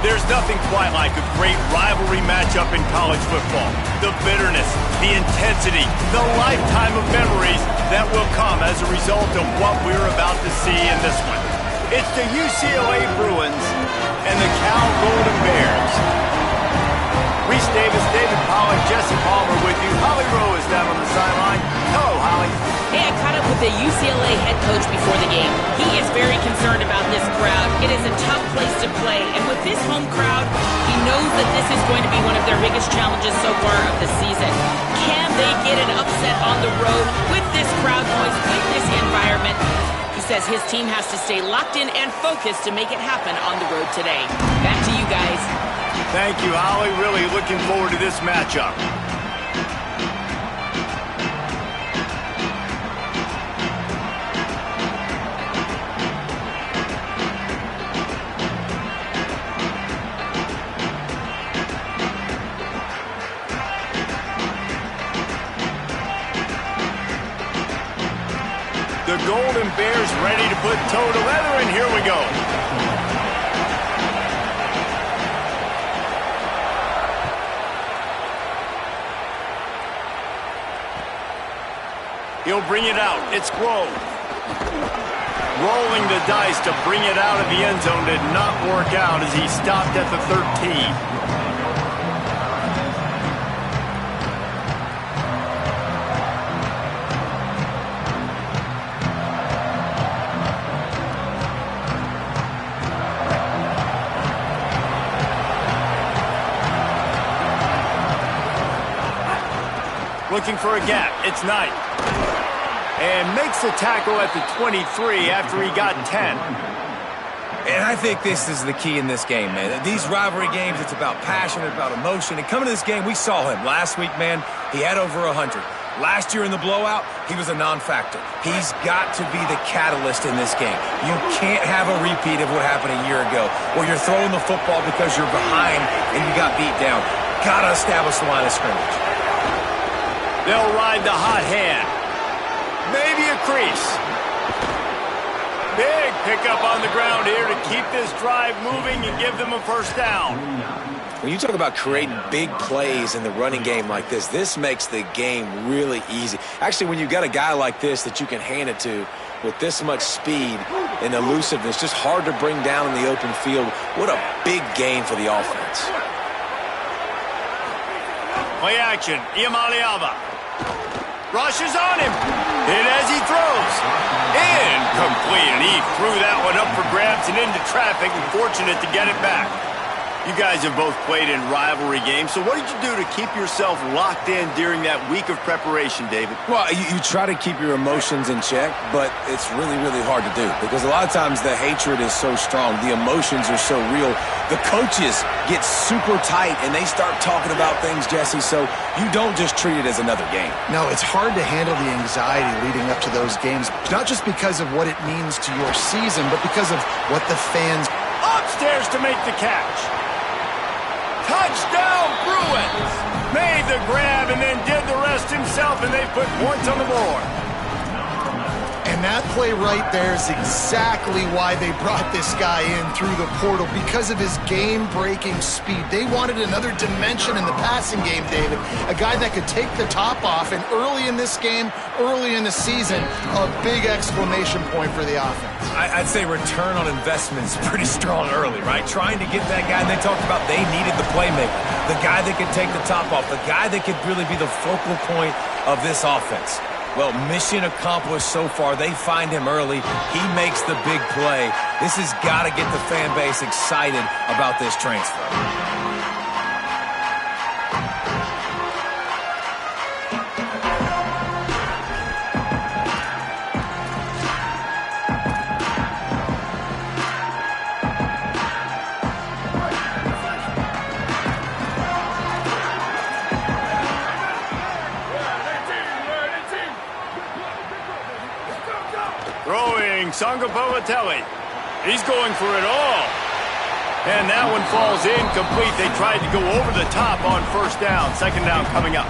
There's nothing quite like a great rivalry matchup in college football. The bitterness, the intensity, the lifetime of memories that will come as a result of what we're about to see in this one. It's the UCLA Bruins and the Cal Golden Bears. Reese Davis, David Pollack, Jesse Palmer with you. Holly Rowe is down on the sideline. Hello, Holly. Hey, I caught up with the UCLA head coach before the game. He is very concerned about this crowd. It is a tough place to play, and with this home crowd, he knows that this is going to be one of their biggest challenges so far of the season. Can they get an upset on the road with this crowd noise, with this environment? He says his team has to stay locked in and focused to make it happen on the road today. Back to you guys. Thank you, Holly. Really looking forward to this matchup. The Golden Bears ready to put toe to leather, and here we go. He'll bring it out. It's Grove. Rolling the dice to bring it out of the end zone did not work out as he stopped at the 13. Looking for a gap. It's Knight. And makes the tackle at the 23 after he got 10. And I think this is the key in this game, man. These rivalry games, it's about passion, it's about emotion. And coming to this game, we saw him. Last week, man, he had over 100. Last year in the blowout, he was a non-factor. He's got to be the catalyst in this game. You can't have a repeat of what happened a year ago, where you're throwing the football because you're behind and you got beat down. Got to establish the line of scrimmage. They'll ride the hot hand. Maybe a crease. Big pickup on the ground here to keep this drive moving and give them a first down. When you talk about creating big plays in the running game like this makes the game really easy. Actually, when you got a guy like this that you can hand it to with this much speed and elusiveness, just hard to bring down in the open field. What a big game for the offense. Play action. Iamaleava rushes on him. Hit as he throws. Incomplete. And he threw that one up for grabs and into traffic. Fortunate to get it back. You guys have both played in rivalry games, so what did you do to keep yourself locked in during that week of preparation, David? Well, you try to keep your emotions in check, but it's really, really hard to do because a lot of times the hatred is so strong. The emotions are so real. The coaches get super tight, and they start talking about things, Jesse, so you don't just treat it as another game. No, it's hard to handle the anxiety leading up to those games, not just because of what it means to your season, but because of what the fans... Upstairs to make the catch. Touchdown, Bruins! Made the grab and then did the rest himself, and they put points on the board. And that play right there is exactly why they brought this guy in through the portal, because of his game-breaking speed. They wanted another dimension in the passing game, David. A guy that could take the top off, and early in this game, early in the season, a big exclamation point for the offense. I'd say return on investment is pretty strong early, right? Trying to get that guy, and they talked about they needed the playmaker, the guy that could take the top off, the guy that could really be the focal point of this offense. Well, mission accomplished so far. They find him early. He makes the big play. This has got to get the fan base excited about this transfer. Throwing Sangapavatelli. He's going for it all. And that one falls incomplete. They tried to go over the top on first down. Second down coming up.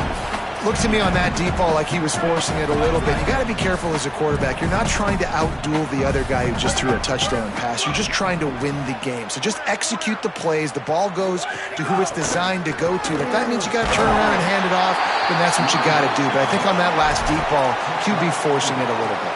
Looked to me on that deep ball like he was forcing it a little bit. You got to be careful as a quarterback. You're not trying to outduel the other guy who just threw a touchdown pass. You're just trying to win the game. So just execute the plays. The ball goes to who it's designed to go to. If that means you got to turn around and hand it off, then that's what you got to do. But I think on that last deep ball, QB forcing it a little bit.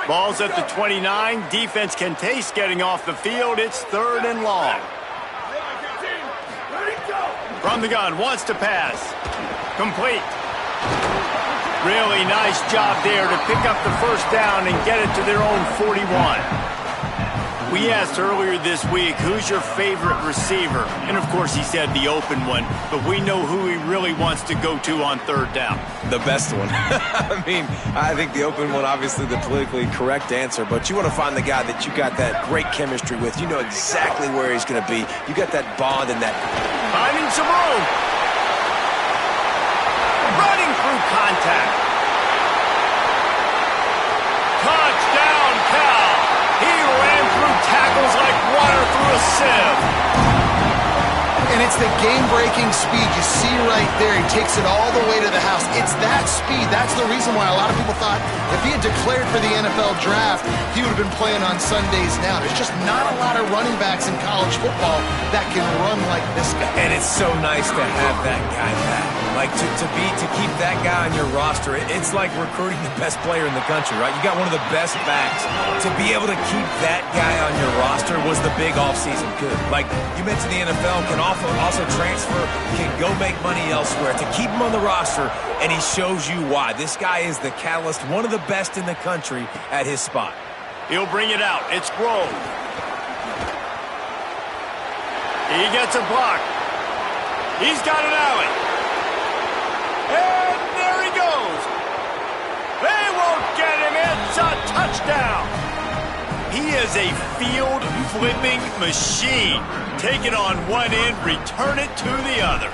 Ball's at the 29. Defense can taste getting off the field. It's 3rd and long. From the gun, wants to pass. Complete. Really nice job there to pick up the first down and get it to their own 41. We asked earlier this week, who's your favorite receiver? And, of course, he said the open one, but we know who he really wants to go to on 3rd down. The best one. I mean, I think the open one, obviously the politically correct answer, but you want to find the guy that you got that great chemistry with. You know exactly where he's going to be. You got that bond and that... Finding some room. Running through contact. Touchdown, Cal. He ran through tackles like water through a sieve. And it's the game-breaking speed you see right there. He takes it all the way to the house. It's that speed. That's the reason why a lot of people thought if he had declared for the NFL draft, he would have been playing on Sundays now. There's just not a lot of running backs in college football that can run like this guy. And it's so nice to have that guy back. Like, to keep that guy on your roster, it's like recruiting the best player in the country, right? You got one of the best backs. To be able to keep that guy on your roster was the big offseason good. Like, you mentioned the NFL can also transfer, can go make money elsewhere. To keep him on the roster, and he shows you why. This guy is the catalyst, one of the best in the country at his spot. He'll bring it out. It's Grove. He gets a block. He's got an alley. And there he goes. They won't get him. It's a touchdown. He is a field-flipping machine. Take it on one end, return it to the other.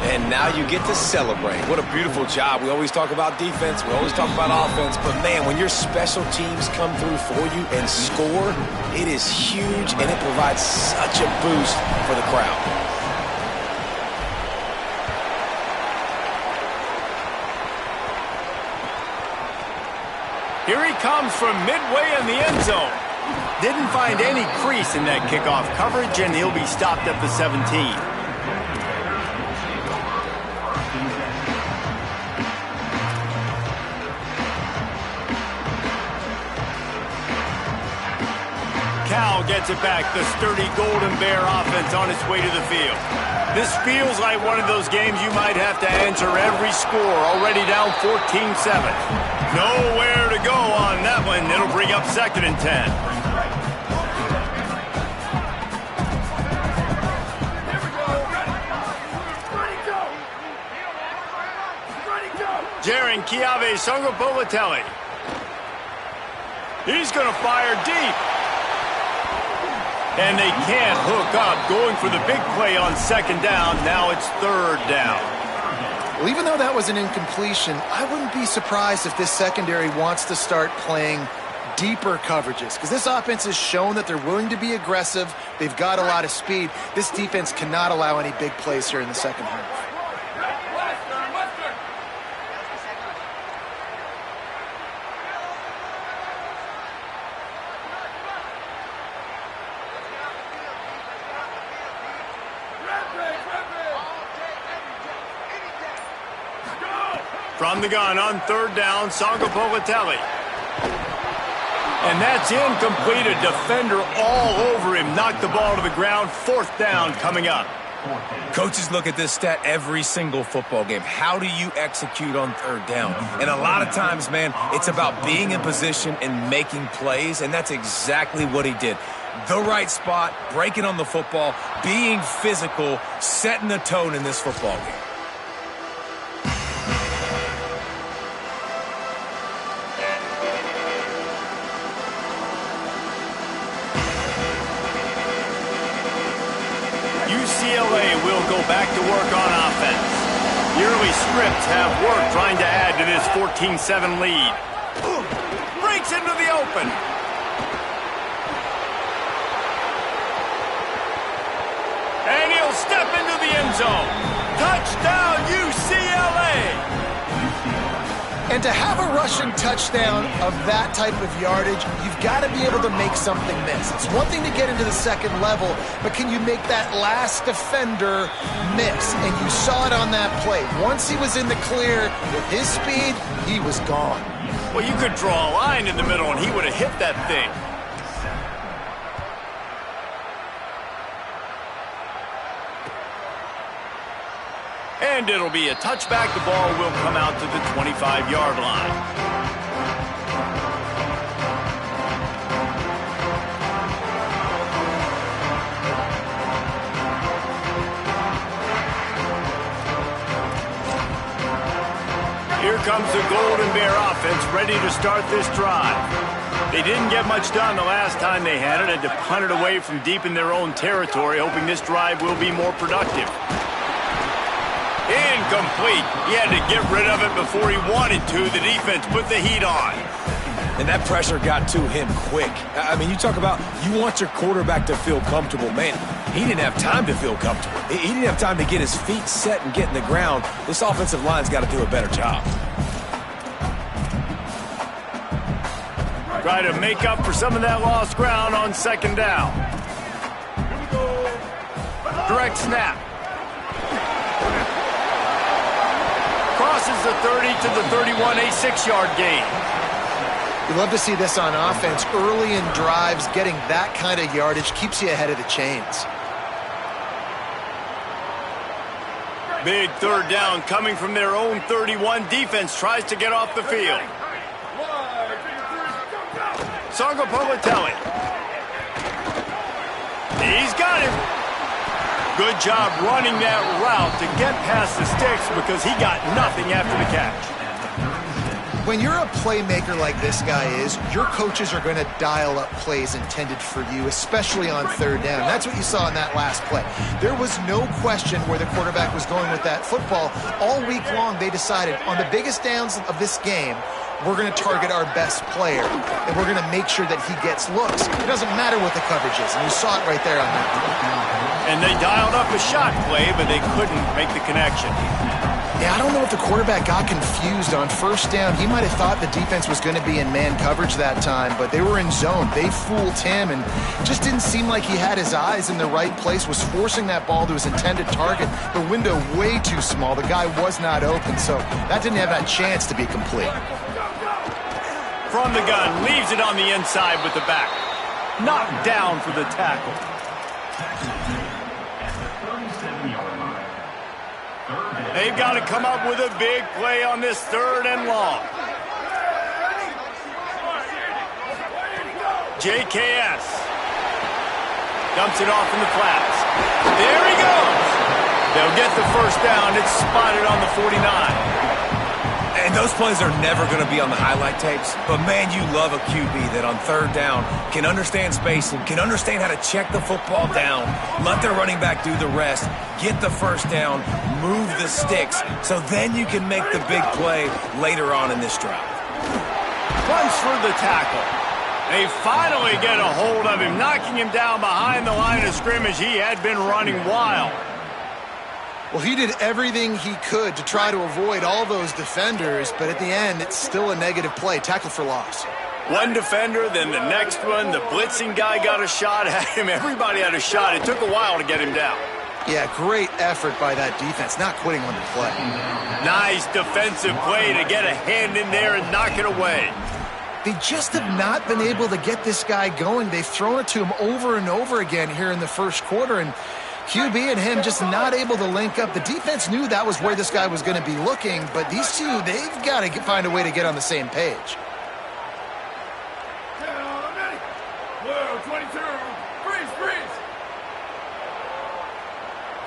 And now you get to celebrate. What a beautiful job. We always talk about defense. We always talk about offense. But, man, when your special teams come through for you and score, it is huge, and it provides such a boost for the crowd. Here he comes from midway in the end zone. Didn't find any crease in that kickoff coverage, and he'll be stopped at the 17. Cal gets it back. The sturdy Golden Bear offense on its way to the field. This feels like one of those games you might have to answer every score. Already down 14-7. Nowhere to go on that one. It'll bring up 2nd and 10. Jaron Chiave Songopolatelli. He's going to fire deep. And they can't hook up. Going for the big play on 2nd down. Now it's 3rd down. Well, even though that was an incompletion, I wouldn't be surprised if this secondary wants to start playing deeper coverages, because this offense has shown that they're willing to be aggressive. They've got a lot of speed. This defense cannot allow any big plays here in the second half. From the gun on 3rd down, Songopolatelli. And that's incomplete. A defender all over him. Knocked the ball to the ground. 4th down coming up. Coaches look at this stat every single football game. How do you execute on 3rd down? And a lot of times, man, it's about being in position and making plays, and that's exactly what he did. The right spot, breaking on the football, being physical, setting the tone in this football game. UCLA will go back to work on offense. The early scripts have worked trying to add to this 14-7 lead. Breaks into the open. he'll step into the end zone. Touchdown, UCLA! And to have a rushing touchdown of that type of yardage, you've got to be able to make something miss. It's one thing to get into the second level, but can you make that last defender miss? And you saw it on that play. Once he was in the clear with his speed, he was gone. Well, you could draw a line in the middle, and he would have hit that thing. And it'll be a touchback. The ball will come out to the 25-yard line. Here comes the Golden Bear offense ready to start this drive. They didn't get much done the last time they had it. Had to punt it away from deep in their own territory, hoping this drive will be more productive. Incomplete. He had to get rid of it before he wanted to. The defense put the heat on. And that pressure got to him quick. I mean, you talk about you want your quarterback to feel comfortable. Man, he didn't have time to feel comfortable. He didn't have time to get his feet set and get in the ground. This offensive line's got to do a better job. Try to make up for some of that lost ground on second down. Direct snap. Crosses the 30 to the 31, a 6-yard gain. You love to see this on offense. Early in drives, getting that kind of yardage keeps you ahead of the chains. Big third down coming from their own 31. Defense tries to get off the field. Sangopolitelli. He's got him. Good job running that route to get past the sticks because he got nothing after the catch. When you're a playmaker like this guy is, your coaches are going to dial up plays intended for you, especially on third down. That's what you saw in that last play. There was no question where the quarterback was going with that football. All week long, they decided on the biggest downs of this game, we're going to target our best player, and we're going to make sure that he gets looks. It doesn't matter what the coverage is, and you saw it right there on that play. And they dialed up a shot play, but they couldn't make the connection. Yeah, I don't know if the quarterback got confused on first down. He might have thought the defense was going to be in man coverage that time, but they were in zone. They fooled him, and just didn't seem like he had his eyes in the right place, was forcing that ball to his intended target. The window way too small. The guy was not open, so that didn't have that chance to be complete. From the gun, leaves it on the inside with the back. Knocked down for the tackle. They've got to come up with a big play on this third and long. JKS dumps it off in the flats. There he goes. They'll get the first down. It's spotted on the 49. And those plays are never going to be on the highlight tapes, but man, you love a QB that on third down can understand spacing, can understand how to check the football down, let their running back do the rest, get the first down, move the sticks, so then you can make the big play later on in this drive. Punch for the tackle. They finally get a hold of him, knocking him down behind the line of scrimmage. He had been running wild. Well, he did everything he could to try to avoid all those defenders, but at the end, it's still a negative play. Tackle for loss. One defender, then the next one. The blitzing guy got a shot at him. Everybody had a shot. It took a while to get him down. Yeah, great effort by that defense, not quitting on the play. Nice defensive play to get a hand in there and knock it away. They just have not been able to get this guy going. They've thrown it to him over and over again here in the first quarter, and QB and him just not able to link up. The defense knew that was where this guy was going to be looking, but these two, they've got to find a way to get on the same page. Whoa, 22. Freeze.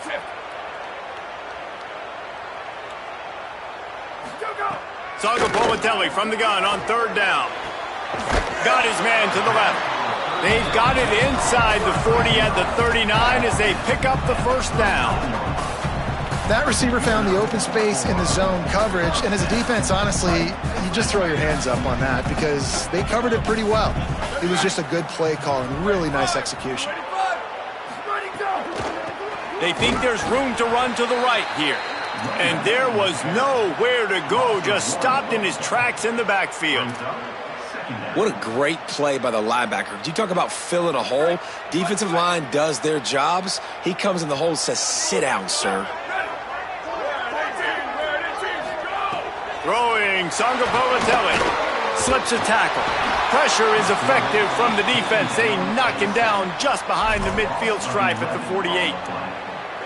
Shift. Go. Sangopolitelli from the gun on third down. Got his man to the left. They've got it inside the 40 at the 39 as they pick up the first down. That receiver found the open space in the zone coverage, and as a defense, honestly, you just throw your hands up on that because they covered it pretty well. It was just a good play call and really nice execution. They think there's room to run to the right here. And there was nowhere to go, just stopped in his tracks in the backfield. What a great play by the linebacker. You talk about filling a hole. Defensive line does their jobs. He comes in the hole and says, sit down, sir. Throwing, Sangapolitelli slips a tackle. Pressure is effective from the defense. They knock him down just behind the midfield stripe at the 48.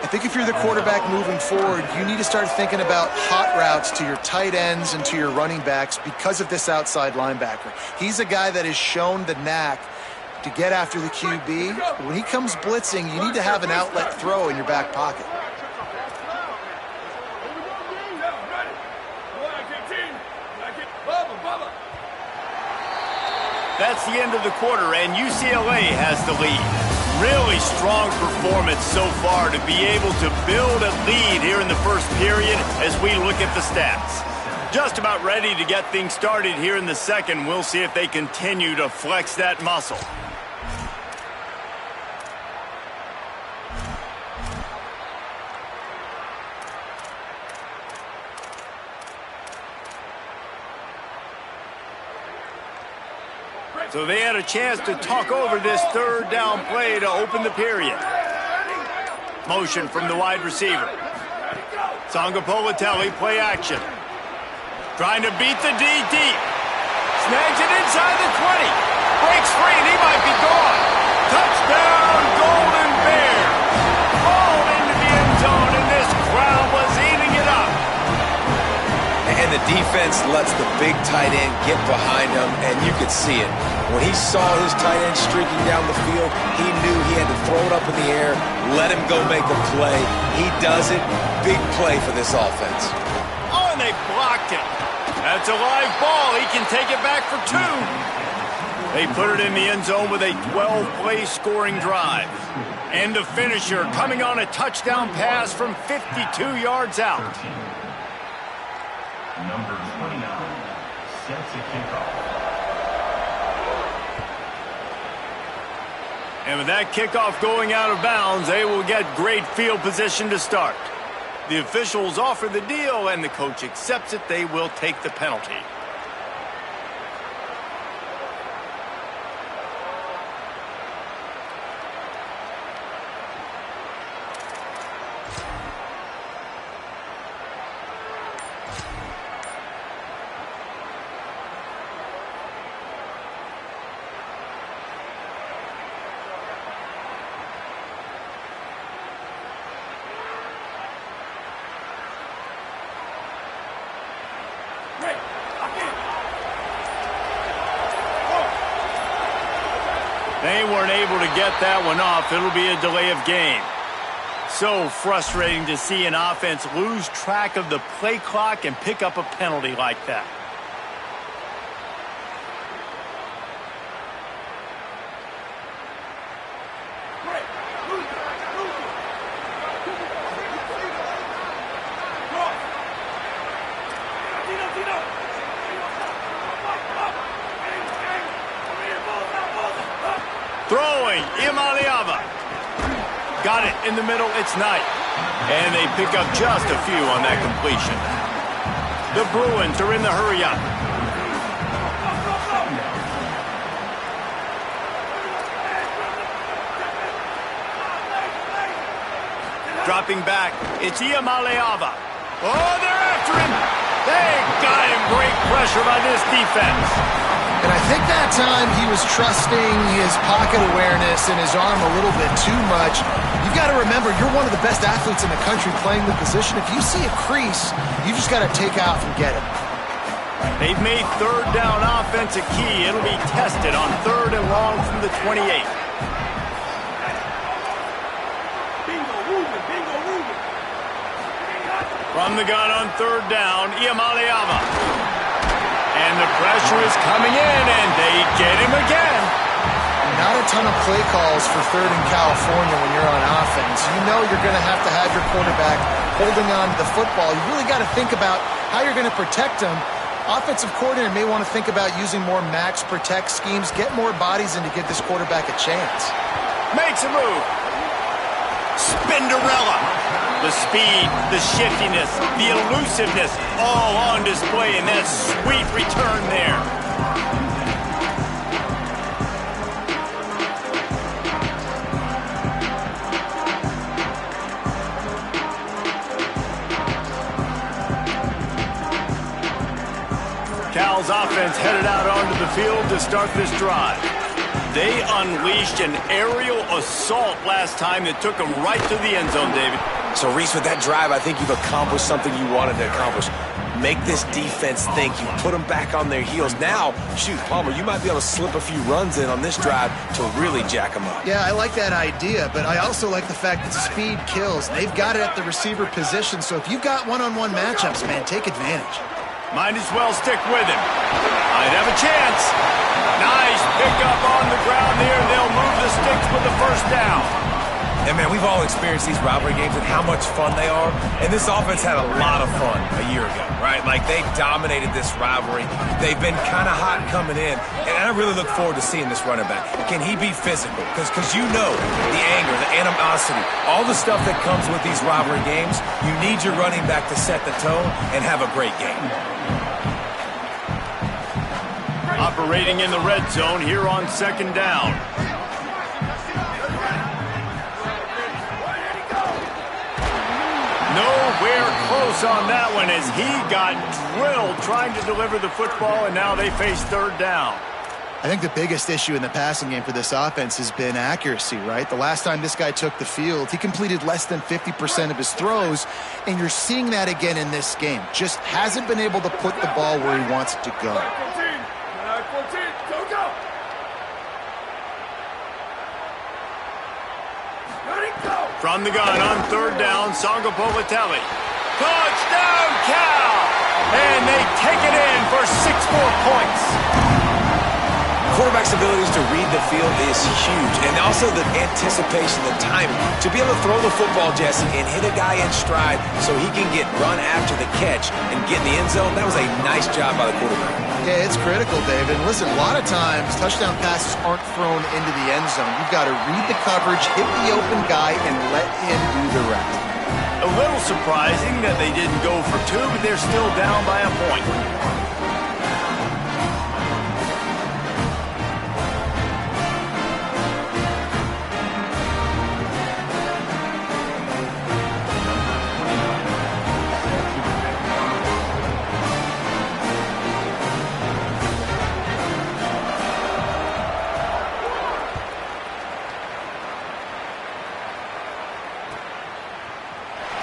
I think if you're the quarterback moving forward, you need to start thinking about hot routes to your tight ends and to your running backs because of this outside linebacker. He's a guy that has shown the knack to get after the QB. When he comes blitzing, you need to have an outlet throw in your back pocket. That's the end of the quarter, and UCLA has the lead. Really strong performance so far to be able to build a lead here in the first period as we look at the stats. Just about ready to get things started here in the second. We'll see if they continue to flex that muscle. So they had a chance to talk over this third down play to open the period. Motion from the wide receiver. Sangapolitelli, play action. Trying to beat the D deep. Snags it inside the 20. Breaks free and he might be gone. Touchdown, Golden Bear. Ball into the end zone and this crowd was eating it up. And the defense lets the big tight end get behind him, and you could see it. When he saw his tight end streaking down the field, he knew he had to throw it up in the air, let him go make a play. He does it. Big play for this offense. Oh, and they blocked it. That's a live ball. He can take it back for 2. They put it in the end zone with a 12-play scoring drive. And the finisher coming on a touchdown pass from 52 yards out. Number 29 sets a kickoff. And with that kickoff going out of bounds, they will get great field position to start. The officials offer the deal, and the coach accepts it. They will take the penalty. They weren't able to get that one off. It'll be a delay of game. So frustrating to see an offense lose track of the play clock and pick up a penalty like that. Throwing, Imaliava. Got it in the middle, it's Knight. And they pick up just a few on that completion. The Bruins are in the hurry-up. Dropping back, it's Imaliava. Oh, they're after him. They got him. Great pressure by this defense. And I think that time he was trusting his pocket awareness and his arm a little bit too much. You've got to remember, you're one of the best athletes in the country playing the position. If you see a crease, you just got to take off and get it. They've made third down offense a key. It'll be tested on 3rd and long from the 28. From the gun on 3rd down, Imaliava. And the pressure is coming in, and they get him again. Not a ton of play calls for 3rd in California when you're on offense. You know you're going to have your quarterback holding on to the football. You really got to think about how you're going to protect him. Offensive coordinator may want to think about using more max protect schemes, get more bodies in to give this quarterback a chance. Makes a move. Spinderella. The speed, the shiftiness, the elusiveness, all on display in that sweet return there. Cal's offense headed out onto the field to start this drive. They unleashed an aerial assault last time that took them right to the end zone, David. So, Reese, with that drive, I think you've accomplished something you wanted to accomplish. Make this defense think. You put them back on their heels. Now, shoot, Palmer, you might be able to slip a few runs in on this drive to really jack them up. Yeah, I like that idea, but I also like the fact that speed kills. They've got it at the receiver position, so if you've got one-on-one matchups, man, take advantage. Might as well stick with him. Might have a chance. Nice pickup on the ground there. They'll move the sticks with the first down. And, man, we've all experienced these rivalry games and how much fun they are. And this offense had a lot of fun a year ago, right? Like, they dominated this rivalry. They've been kind of hot coming in. And I really look forward to seeing this running back. Can he be physical? Because you know the anger, the animosity, all the stuff that comes with these rivalry games, you need your running back to set the tone and have a great game. Operating in the red zone here on second down. Nowhere close on that one as he got drilled trying to deliver the football, and now they face third down. I think the biggest issue in the passing game for this offense has been accuracy, right? The last time this guy took the field, he completed less than 50% of his throws, and you're seeing that again in this game. Just hasn't been able to put the ball where he wants it to go. 14, go, go! Ready, go! From the gun on third down, Sangapolitelli. Touchdown, Cal! And they take it in for 6 more points. Quarterback's abilities to read the field is huge, and also the anticipation, the timing. To be able to throw the football, Jesse, and hit a guy in stride so he can get run after the catch and get in the end zone, that was a nice job by the quarterback. Yeah, it's critical, David. Listen, a lot of times, touchdown passes aren't thrown into the end zone. You've got to read the coverage, hit the open guy, and let him do the rest. A little surprising that they didn't go for 2, but they're still down by a point.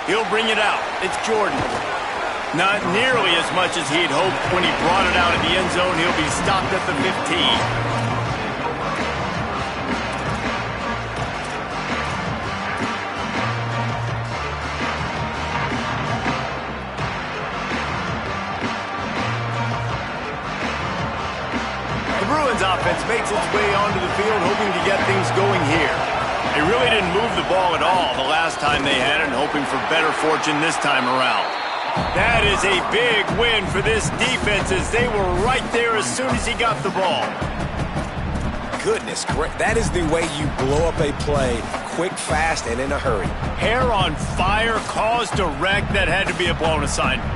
He'll bring it out. It's Jordan. Not nearly as much as he'd hoped when he brought it out of the end zone. He'll be stopped at the 15. The Bruins offense makes its way onto the field, hoping to get things going here. They really didn't move the ball at all the last time they had it, hoping for better fortune this time around. That is a big win for this defense as they were right there as soon as he got the ball. Goodness, that is the way you blow up a play, quick, fast, and in a hurry. Hair on fire, caused a wreck. That had to be a blown assignment.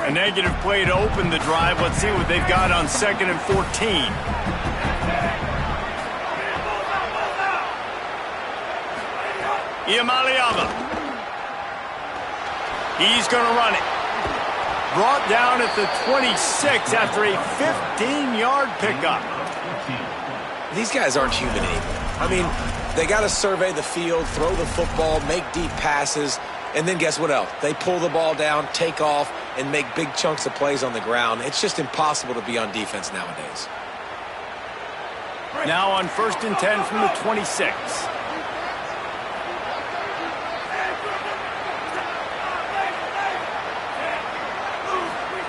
A negative play to open the drive. Let's see what they've got on 2nd and 14. Iamaleava. He's going to run it. Brought down at the 26 after a 15-yard pickup. These guys aren't human anymore. I mean, they got to survey the field, throw the football, make deep passes, and then guess what else? They pull the ball down, take off, and make big chunks of plays on the ground. It's just impossible to be on defense nowadays. Now on 1st and 10 from the 26.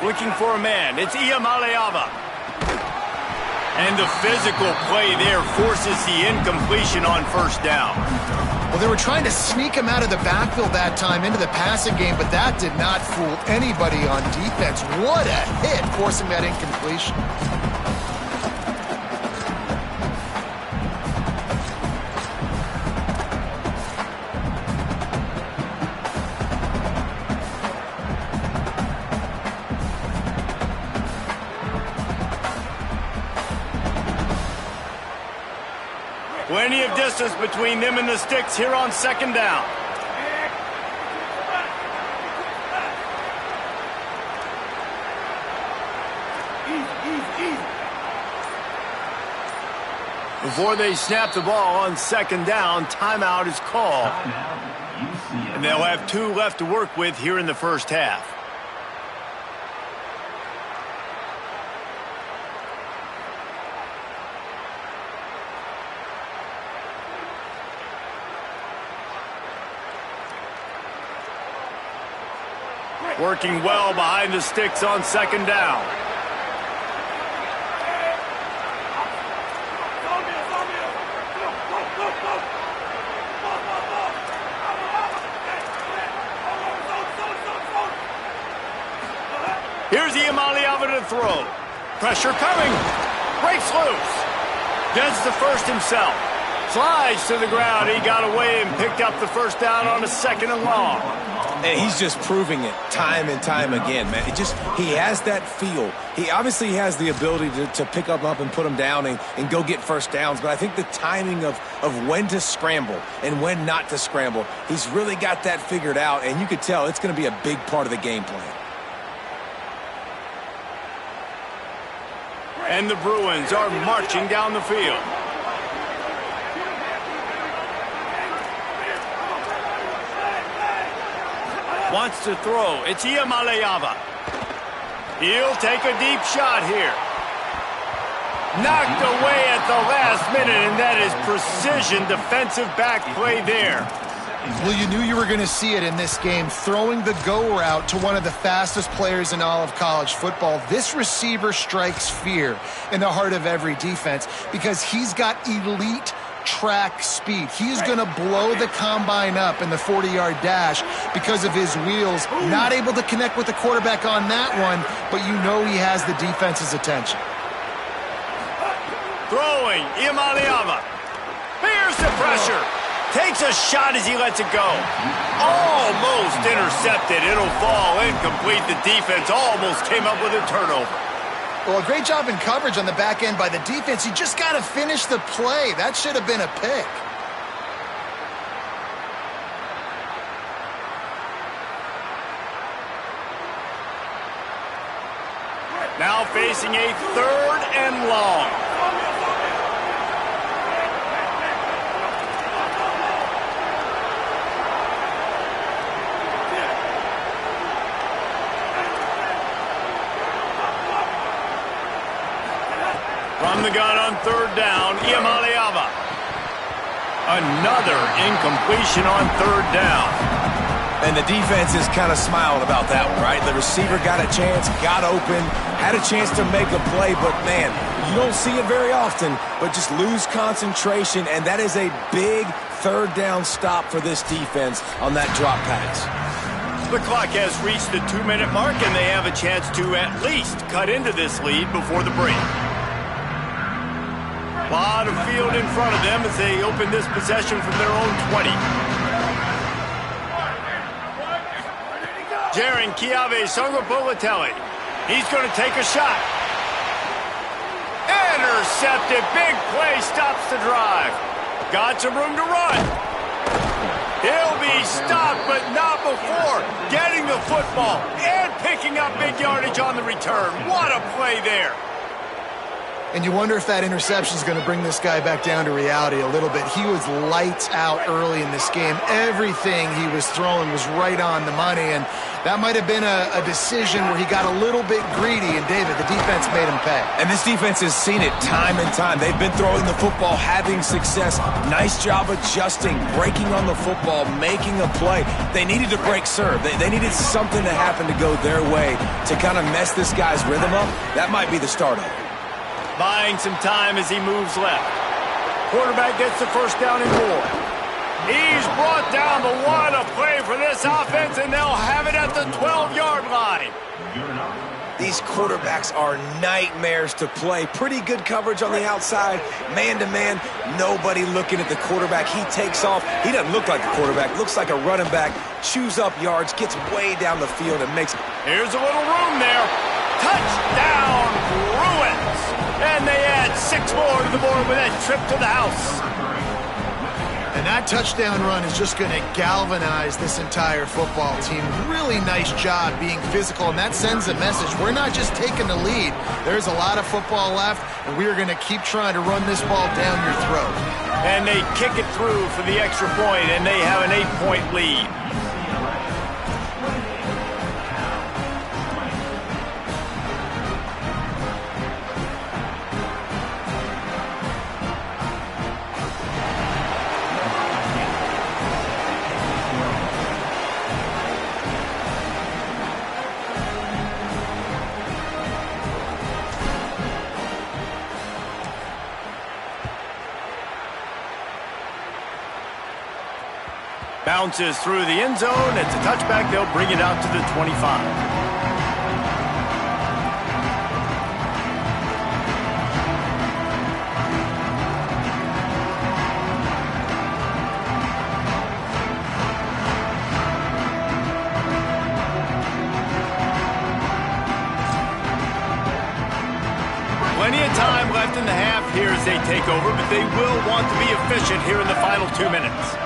Looking for a man. It's Iamaleava. And the physical play there forces the incompletion on 1st down. Well, they were trying to sneak him out of the backfield that time into the passing game, but that did not fool anybody on defense. What a hit, forcing that incompletion. Plenty of distance between them and the sticks here on second down. Before they snap the ball on second down, timeout is called. And they'll have 2 left to work with here in the first half. Working well behind the sticks on second down. Here's Iamaleava to throw. Pressure coming. Breaks loose. Gets the first himself. Slides to the ground. He got away and picked up the first down on a 2nd and long. And he's just proving it time and time again, man. He has that feel. He obviously has the ability to pick up and put them down and go get first downs. But I think the timing of when to scramble and when not to scramble, he's really got that figured out. And you could tell it's going to be a big part of the game plan. And the Bruins are marching down the field. Wants to throw. It's Iamaleava. He'll take a deep shot here. Knocked away at the last minute, and that is precision defensive back play there. Well, you knew you were going to see it in this game, throwing the go route to one of the fastest players in all of college football. This receiver strikes fear in the heart of every defense because he's got elite track speed. He's going to blow the combine up in the 40-yard dash because of his wheels. Not able to connect with the quarterback on that one, but you know he has the defense's attention. Throwing, Iamaleava. Here's the pressure. Takes a shot as he lets it go. Almost intercepted. It'll fall incomplete. The defense almost came up with a turnover. Well, a great job in coverage on the back end by the defense. You just got to finish the play. That should have been a pick. Now facing a 3rd and long. From the gun on 3rd down, Iamaleava. Another incompletion on 3rd down. And the defense is kind of smiling about that one, right? The receiver got a chance, got open, had a chance to make a play, but man, you don't see it very often, but just lose concentration, and that is a big 3rd down stop for this defense on that drop pass. The clock has reached the 2-minute mark, and they have a chance to at least cut into this lead before the break. A lot of field in front of them as they open this possession from their own 20. Jaron Kiave Songapolatelli. He's going to take a shot. Intercepted. Big play stops the drive. Got some room to run. He'll be stopped, but not before getting the football and picking up big yardage on the return. What a play there. And you wonder if that interception is going to bring this guy back down to reality a little bit. He was lights out early in this game. Everything he was throwing was right on the money, and that might have been a decision where he got a little bit greedy, and David, the defense made him pay. And this defense has seen it time and time. They've been throwing the football, having success. Nice job adjusting, breaking on the football, making a play. They needed to break serve. They needed something to happen to go their way to kind of mess this guy's rhythm up. That might be the start of it. Buying some time as he moves left. Quarterback gets the first down and more. He's brought down the one. A play for this offense, and they'll have it at the 12-yard line. These quarterbacks are nightmares to play. Pretty good coverage on the outside. Man-to-man, nobody looking at the quarterback. He takes off. He doesn't look like a quarterback. Looks like a running back. Chews up yards, gets way down the field, and makes... Here's a little room there. Touchdown, Bruins. And they add 6 more to the board with that trip to the house. And that touchdown run is just going to galvanize this entire football team. Really nice job being physical, and that sends a message. We're not just taking the lead. There's a lot of football left, and we are going to keep trying to run this ball down your throat. And they kick it through for the extra point, and they have an 8-point lead. Bounces through the end zone. It's a touchback. They'll bring it out to the 25. Plenty of time left in the half here as they take over, but they will want to be efficient here in the final 2 minutes.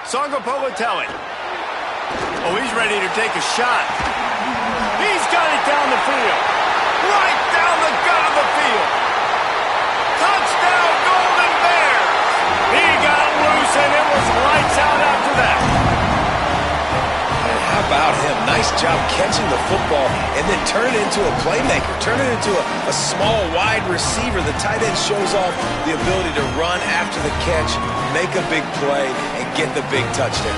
Songo Politelli. Oh, he's ready to take a shot. He's got it down the field. Right down the gut of the field. Touchdown, Golden Bears. He got loose, and it was lights out after that. And how about him? Nice job catching the football and then turn it into a playmaker. Turn it into a small, wide receiver. The tight end shows off the ability to run after the catch, make a big play, and get the big touchdown.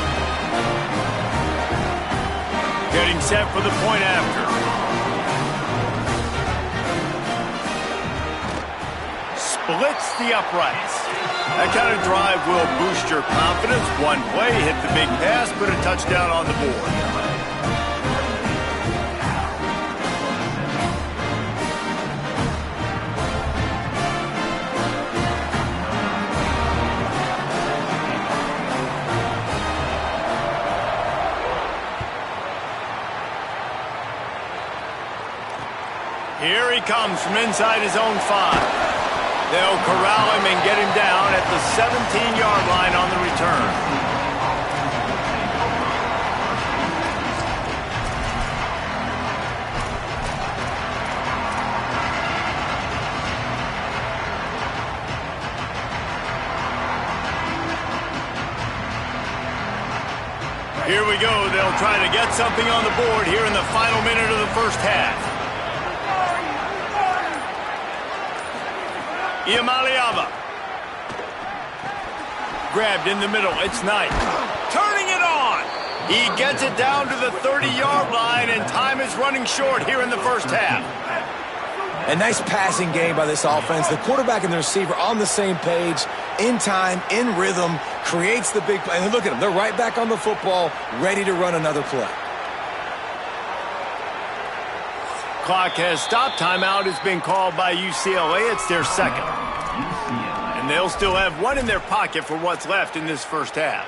Getting set for the point after. Splits the uprights. That kind of drive will boost your confidence. One play, hit the big pass, put a touchdown on the board. Here he comes from inside his own 5. They'll corral him and get him down at the 17-yard line on the return. Here we go. They'll try to get something on the board here in the final minute of the first half. Iamaleava. Grabbed in the middle. It's Knight. Turning it on. He gets it down to the 30-yard line, and time is running short here in the first half. A nice passing game by this offense. The quarterback and the receiver on the same page, in time, in rhythm, creates the big play. And look at them. They're right back on the football, ready to run another play. Clock has stopped. Timeout has been called by UCLA. It's their second. And they'll still have one in their pocket for what's left in this first half.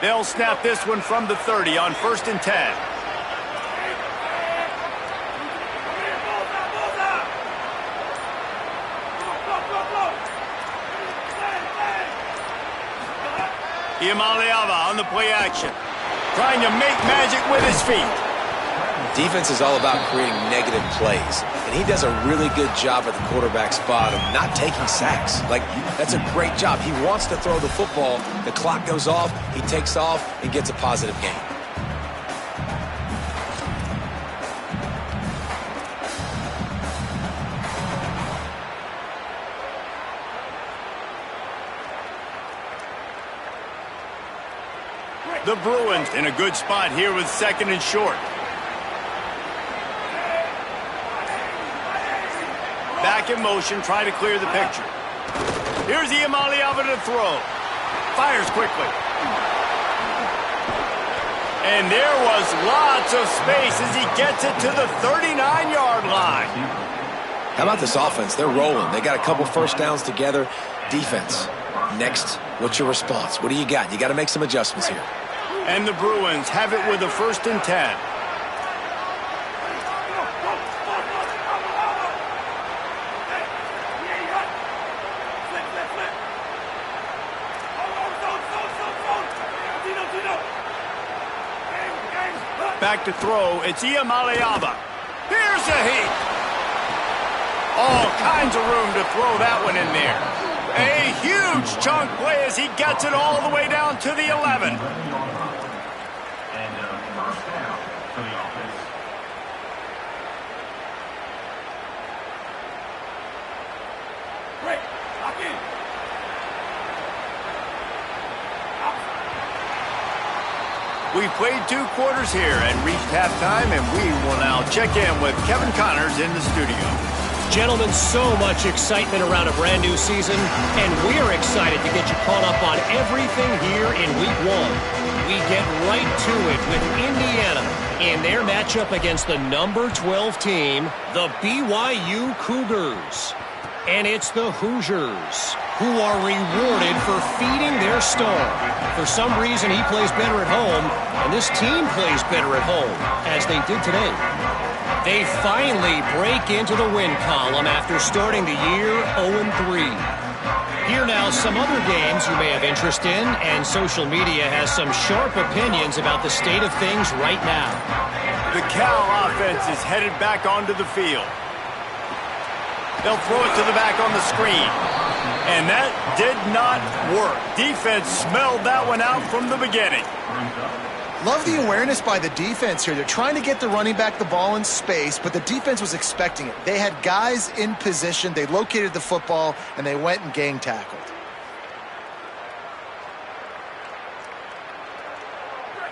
They'll snap this one from the 30 on 1st and 10. Iamaleava on the play action. Trying to make magic with his feet. Defense is all about creating negative plays, and he does a really good job at the quarterback spot of not taking sacks. Like, that's a great job. He wants to throw the football. The clock goes off. He takes off and gets a positive gain. the Bruins in a good spot here with second and short. Back in motion, try to clear the picture. Here's Iamaleava to throw. Fires quickly. And there was lots of space as he gets it to the 39-yard line. How about this offense? They're rolling. They got a couple first downs together. Defense. Next, what's your response? What do you got? You got to make some adjustments here. And the Bruins have it with a 1st and 10. Back to throw. It's Iamaleava. Here's a heat. All kinds of room to throw that one in there. A huge chunk play as he gets it all the way down to the 11. And first down for the offense. Break. Lock in. We played 2 quarters here and reached halftime, and we will now check in with Kevin Connors in the studio. Gentlemen, so much excitement around a brand new season, and we're excited to get you caught up on everything here in Week 1. We get right to it with Indiana in their matchup against the number 12 team, the BYU Cougars. And it's the Hoosiers who are rewarded for feeding their star. For some reason, he plays better at home, and this team plays better at home, as they did today. They finally break into the win column after starting the year 0-3. Here now, some other games you may have interest in, and social media has some sharp opinions about the state of things right now. The Cal offense is headed back onto the field. They'll throw it to the back on the screen. And that did not work. Defense smelled that one out from the beginning. Love the awareness by the defense here. They're trying to get the running back the ball in space, but the defense was expecting it. They had guys in position. They located the football, and they went and gang tackled.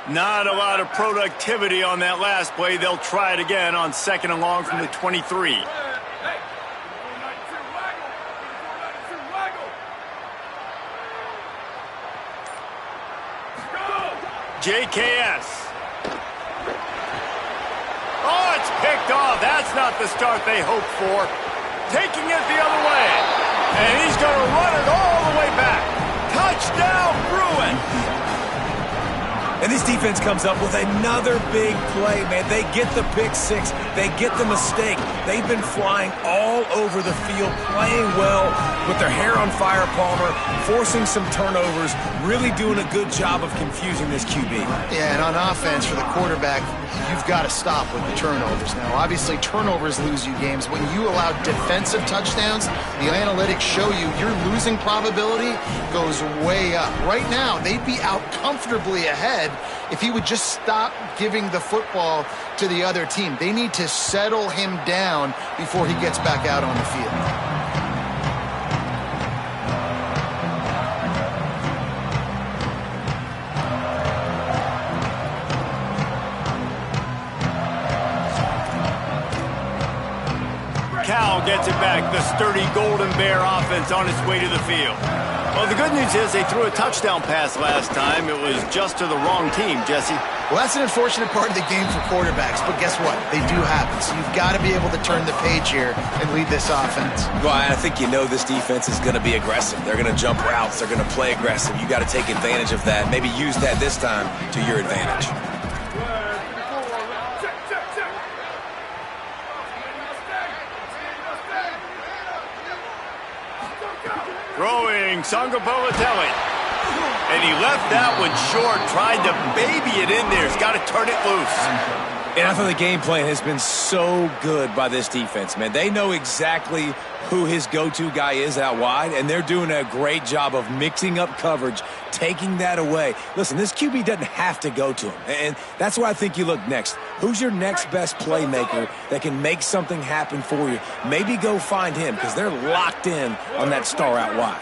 Not a lot of productivity on that last play. They'll try it again on 2nd and long from the 23. JKS. Oh, it's picked off. That's not the start they hoped for. Taking it the other way. And he's going to run it all the way back. Touchdown, Bruins. And this defense comes up with another big play, man. They get the pick six. They get the mistake. They've been flying all over the field, playing well with their hair on fire, Palmer, forcing some turnovers, really doing a good job of confusing this QB. Yeah, and on offense for the quarterback, you've got to stop with the turnovers. Now, obviously, turnovers lose you games. When you allow defensive touchdowns, the analytics show you your losing probability goes way up. Right now, they'd be out comfortably ahead if he would just stop giving the football to the other team. They need to settle him down before he gets back out on the field. Cal gets it back. The sturdy Golden Bear offense on its way to the field. Well, the good news is they threw a touchdown pass last time. It was just to the wrong team, Jesse. Well, that's an unfortunate part of the game for quarterbacks, but guess what? They do happen. So you've got to be able to turn the page here and lead this offense. Well, I think you know this defense is going to be aggressive. They're going to jump routes. They're going to play aggressive. You got to take advantage of that. Maybe use that this time to your advantage. Throwing Sangapolatelli. And he left that one short, tried to baby it in there. He's got to turn it loose. And I thought the game plan has been so good by this defense, man. They know exactly who his go-to guy is out wide, and they're doing a great job of mixing up coverage, taking that away. Listen, this QB doesn't have to go to him, and that's why I think you look next. Who's your next best playmaker that can make something happen for you? Maybe go find him, because they're locked in on that star out wide.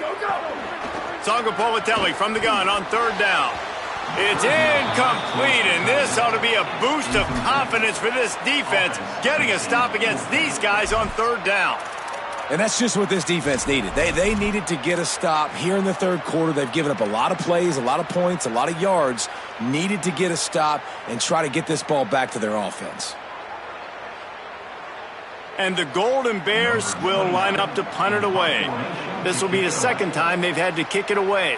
Sangapolatelli from the gun on 3rd down. It's incomplete, and this ought to be a boost of confidence for this defense, getting a stop against these guys on third down. And that's just what this defense needed. They needed to get a stop here in the third quarter. They've given up a lot of plays, a lot of points, a lot of yards. Needed to get a stop and try to get this ball back to their offense. And the Golden Bears will line up to punt it away. This will be the second time they've had to kick it away.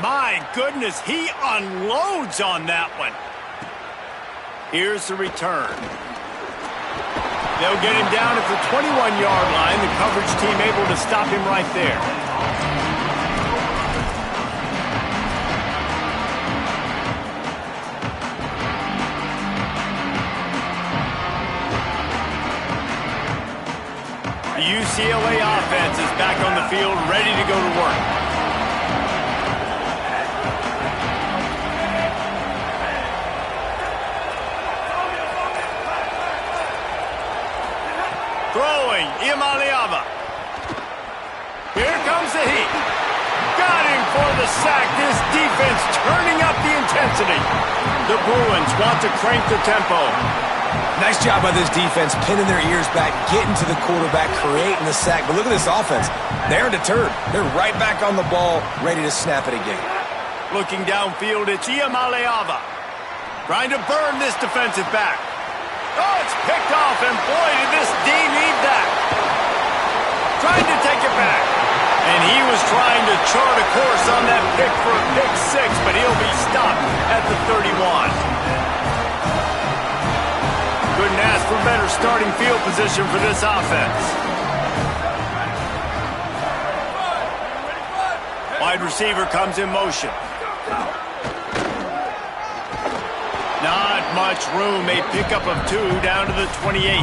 My goodness, he unloads on that one. Here's the return. They'll get him down at the 21-yard line. The coverage team able to stop him right there. The UCLA offense is back on the field, ready to go to work. Throwing, Imaliava. Here comes the heat. Got him for the sack. This defense turning up the intensity. The Bruins want to crank the tempo. Nice job by this defense, pinning their ears back, getting to the quarterback, creating the sack. But look at this offense. They're deterred. They're right back on the ball, ready to snap it again. Looking downfield, it's Imaliava. Trying to burn this defensive back. Oh, it's picked off, and boy, did this D need that. Trying to take it back. And he was trying to chart a course on that pick for a pick six, but he'll be stopped at the 31. Couldn't ask for better starting field position for this offense. Wide receiver comes in motion. Not much room. A pickup of 2 down to the 28.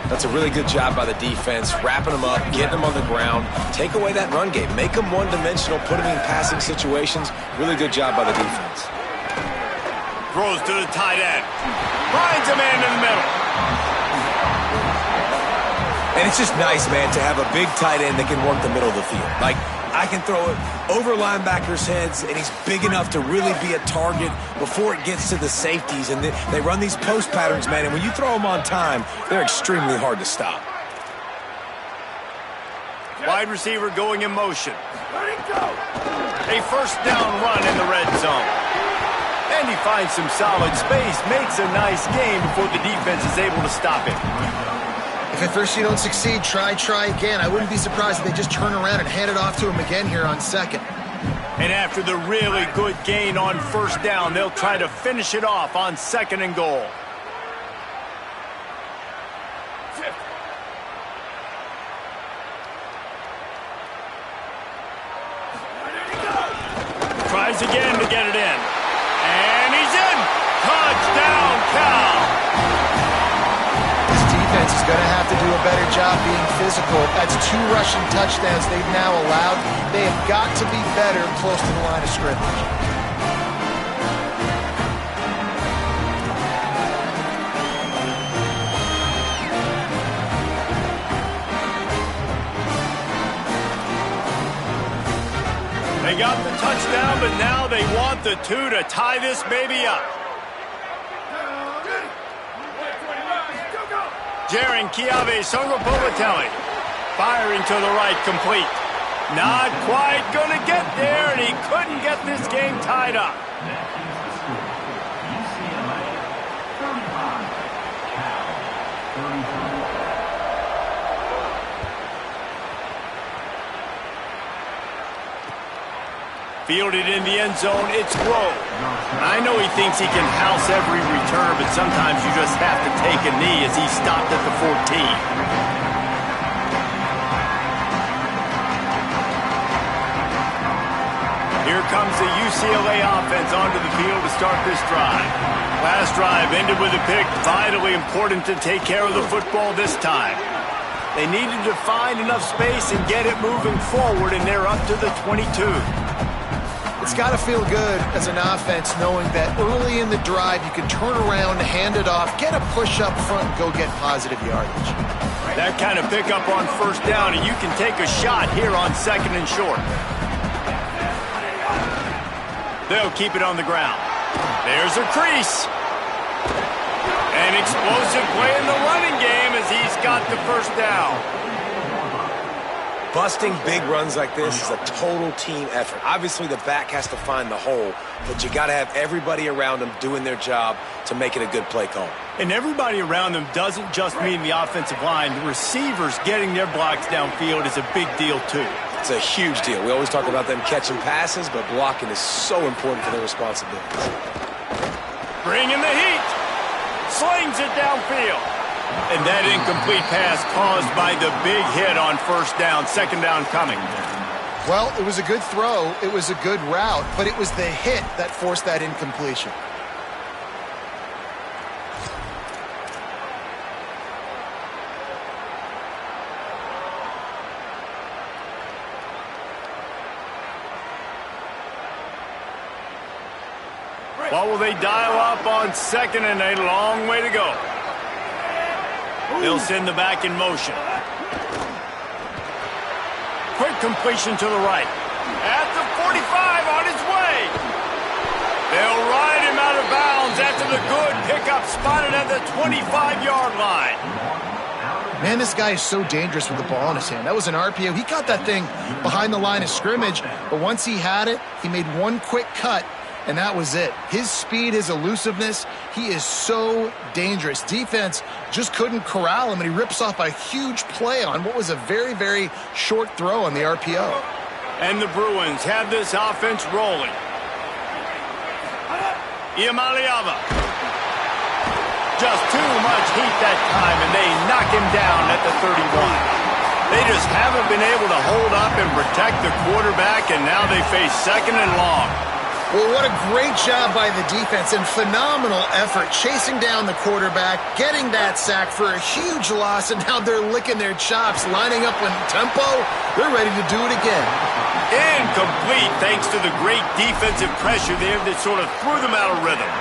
That's a really good job by the defense, wrapping them up, getting them on the ground. Take away that run game. Make them one-dimensional, put them in passing situations. Really good job by the defense. Throws to the tight end. Finds a man in the middle. And it's just nice, man, to have a big tight end that can work the middle of the field. Like, I can throw it over linebackers' heads, and he's big enough to really be a target before it gets to the safeties. And they run these post patterns, man, and when you throw them on time, they're extremely hard to stop. Wide receiver going in motion. A first down run in the red zone. And he finds some solid space, makes a nice game before the defense is able to stop him. If at first you don't succeed, try again. I wouldn't be surprised if they just turn around and hand it off to him again here on second. And after the really good gain on first down, they'll try to finish it off on second and goal. Tries again to get it in. And he's in! Touchdown, Cal! Defense is going to have to do a better job being physical. That's 2 rushing touchdowns they've now allowed. They have got to be better close to the line of scrimmage. They got the touchdown, but now they want the 2 to tie this baby up. Jaron Kiave Songopovatelli firing to the right, complete. Not quite going to get there, and he couldn't get this game tied up. Fielded in the end zone, it's Rowe. I know he thinks he can house every return, but sometimes you just have to take a knee as he stopped at the 14. Here comes the UCLA offense onto the field to start this drive. Last drive ended with a pick, vitally important to take care of the football this time. They needed to find enough space and get it moving forward, and they're up to the 22. It's got to feel good as an offense knowing that early in the drive you can turn around, hand it off, get a push up front, and go get positive yardage. That kind of pickup on first down, and you can take a shot here on second and short. They'll keep it on the ground. There's a crease. An explosive play in the running game as he's got the first down. Busting big runs like this is a total team effort. Obviously, the back has to find the hole, but you got to have everybody around them doing their job to make it a good play call. And everybody around them doesn't just mean the offensive line. The receivers getting their blocks downfield is a big deal, too. It's a huge deal. We always talk about them catching passes, but blocking is so important for their responsibilities. Bringing the heat. Slings it downfield. And that incomplete pass caused by the big hit on first down, second down coming. Well, it was a good throw, it was a good route, but it was the hit that forced that incompletion. What will they dial up on second and a long way to go? They'll send the back in motion. Quick completion to the right. At the 45 on his way. They'll ride him out of bounds after the good pickup spotted at the 25-yard line. Man, this guy is so dangerous with the ball in his hand. That was an RPO. He caught that thing behind the line of scrimmage, but once he had it, he made one quick cut, and that was it. His speed, his elusiveness, he is so dangerous. Defense just couldn't corral him, and he rips off a huge play on what was a very, very short throw on the RPO. And the Bruins have this offense rolling. Iamaleava. Just too much heat that time, and they knock him down at the 31. They just haven't been able to hold up and protect the quarterback, and now they face second and long. Well, what a great job by the defense and phenomenal effort chasing down the quarterback, getting that sack for a huge loss, and now they're licking their chops, lining up in tempo. They're ready to do it again. Incomplete thanks to the great defensive pressure there that sort of threw them out of rhythm.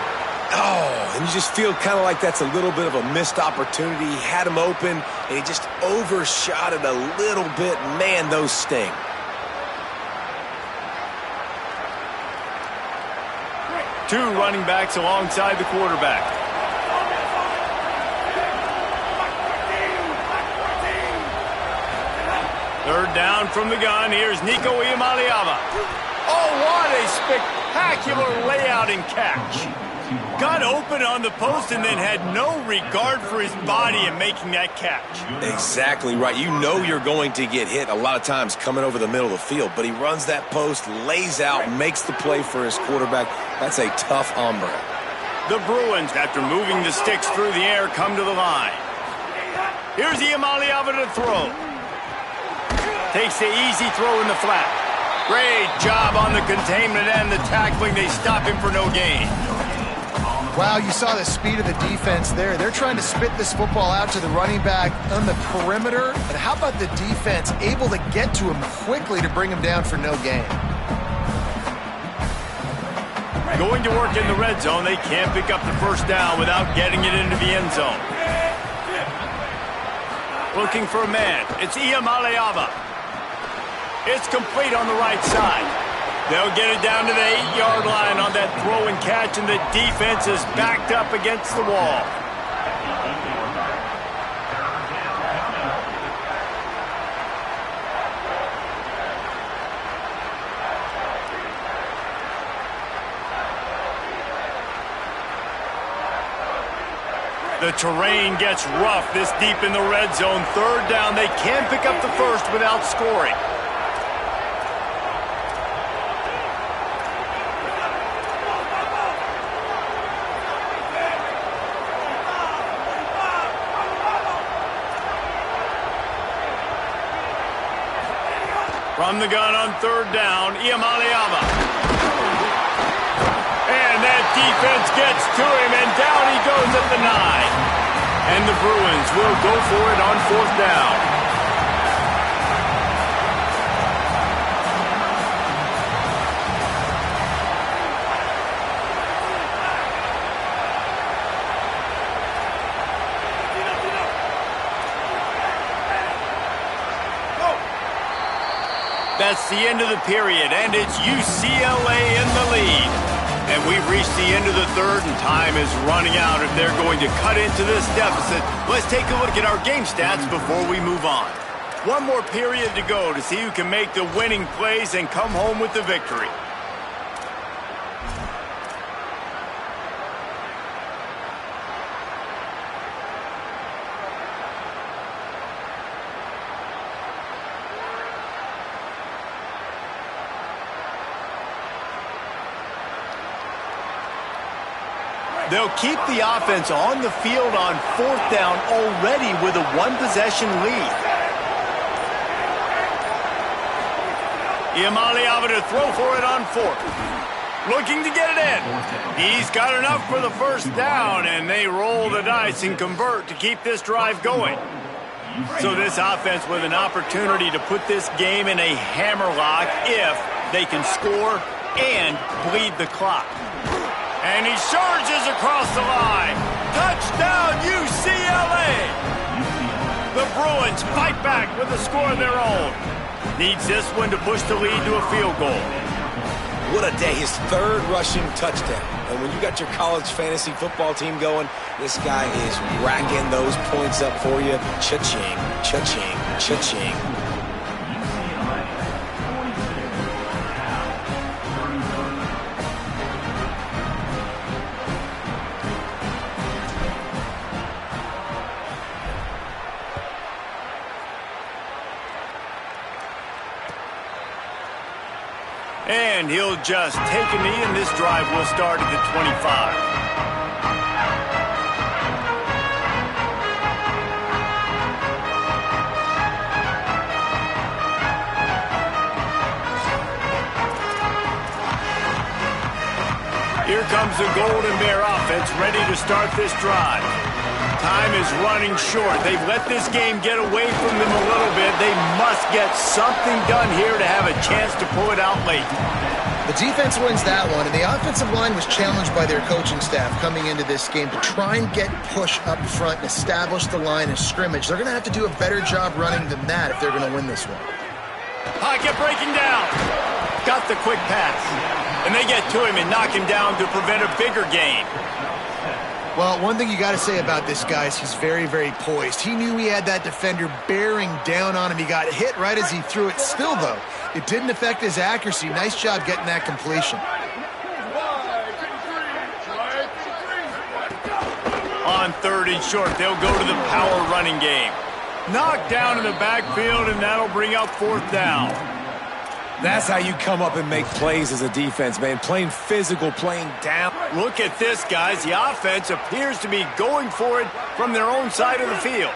Oh, and you just feel kind of like that's a little bit of a missed opportunity. He had him open, and he just overshot it a little bit. Man, those sting. Two running backs alongside the quarterback. Third down from the gun. Here's Nico Iamaleava. Oh, what a spectacular layout and catch. Got open on the post and then had no regard for his body in making that catch. Exactly right. You know you're going to get hit a lot of times coming over the middle of the field, but he runs that post, lays out, makes the play for his quarterback. That's a tough hombre. The Bruins, after moving the sticks through the air, come to the line. Here's Iamaleava to throw. Takes the easy throw in the flat. Great job on the containment and the tackling. They stop him for no gain. Wow, you saw the speed of the defense there. They're trying to spit this football out to the running back on the perimeter. And how about the defense able to get to him quickly to bring him down for no gain? Going to work in the red zone. They can't pick up the first down without getting it into the end zone. Looking for a man. It's Iamaleava. It's complete on the right side. They'll get it down to the 8-yard line on that throw and catch, and the defense is backed up against the wall. The terrain gets rough this deep in the red zone. Third down, they can pick up the first without scoring. From the gun on third down, Iamaleava. And that defense gets to him, and down he goes at the 9. And the Bruins will go for it on fourth down. That's the end of the period, and it's UCLA in the lead. And we've reached the end of the third, and time is running out if they're going to cut into this deficit. Let's take a look at our game stats before we move on. One more period to go to see who can make the winning plays and come home with the victory. They'll keep the offense on the field on fourth down already with a one-possession lead. Iamaleava to throw for it on fourth. Looking to get it in. He's got enough for the first down, and they roll the dice and convert to keep this drive going. So this offense with an opportunity to put this game in a hammerlock if they can score and bleed the clock. And he surges across the line. Touchdown, UCLA! The Bruins fight back with a score of their own. Needs this one to push the lead to a field goal. What a day. His third rushing touchdown. And when you got your college fantasy football team going, this guy is racking those points up for you. Cha-ching, cha-ching, cha-ching. And he'll just take a knee, and this drive will start at the 25. Here comes the Golden Bear offense ready to start this drive. Time is running short. They've let this game get away from them a little bit. They must get something done here to have a chance to pull it out late. The defense wins that one, and the offensive line was challenged by their coaching staff coming into this game to try and get push up front and establish the line of scrimmage. They're going to have to do a better job running than that if they're going to win this one. Pocket breaking down. Got the quick pass. And they get to him and knock him down to prevent a bigger gain. Well, one thing you got to say about this guy is he's very, very poised. He knew he had that defender bearing down on him. He got hit right as he threw it. Still, though, it didn't affect his accuracy. Nice job getting that completion. On third and short, they'll go to the power running game. Knocked down in the backfield, and that'll bring up fourth down. That's how you come up and make plays as a defense, man. Playing physical, playing down. Look at this, guys. The offense appears to be going for it from their own side of the field.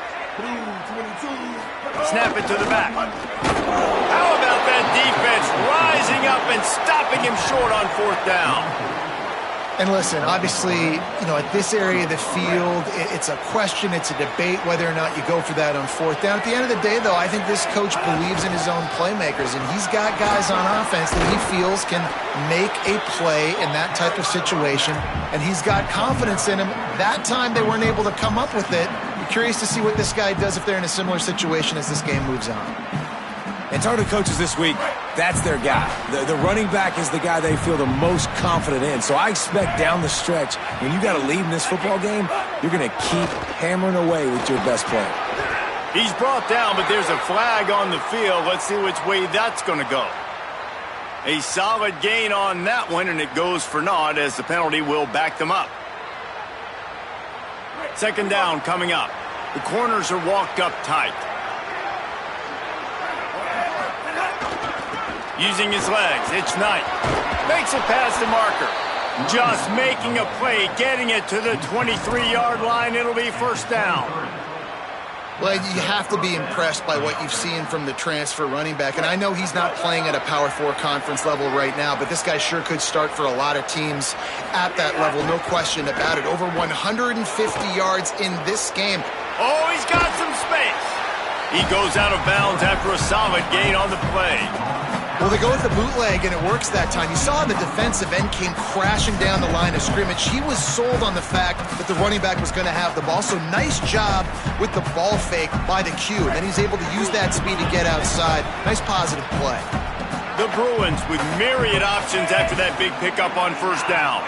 Snap it to the back. How about that defense rising up and stopping him short on fourth down? And listen, obviously, at this area of the field, it's a question, it's a debate whether or not you go for that on fourth down. At the end of the day, though, I think this coach believes in his own playmakers, and he's got guys on offense that he feels can make a play in that type of situation, and he's got confidence in him. That time they weren't able to come up with it. I'm curious to see what this guy does if they're in a similar situation as this game moves on. And talking to coaches this week, that's their guy. The running back is the guy they feel the most confident in. So I expect down the stretch, when you got a lead in this football game, you're going to keep hammering away with your best player. He's brought down, but there's a flag on the field. Let's see which way that's going to go. A solid gain on that one, and it goes for naught as the penalty will back them up. Second down coming up. The corners are walked up tight. Using his legs, it's Knight. Makes it past the marker. Just making a play, getting it to the 23-yard line. It'll be first down. Well, you have to be impressed by what you've seen from the transfer running back. And I know he's not playing at a Power 4 conference level right now, but this guy sure could start for a lot of teams at that level, no question about it. Over 150 yards in this game. Oh, he's got some space. He goes out of bounds after a solid gain on the play. Well, they go with the bootleg, and it works that time. You saw the defensive end came crashing down the line of scrimmage. He was sold on the fact that the running back was going to have the ball. So nice job with the ball fake by the Q. And then he's able to use that speed to get outside. Nice positive play. The Bruins with myriad options after that big pickup on first down.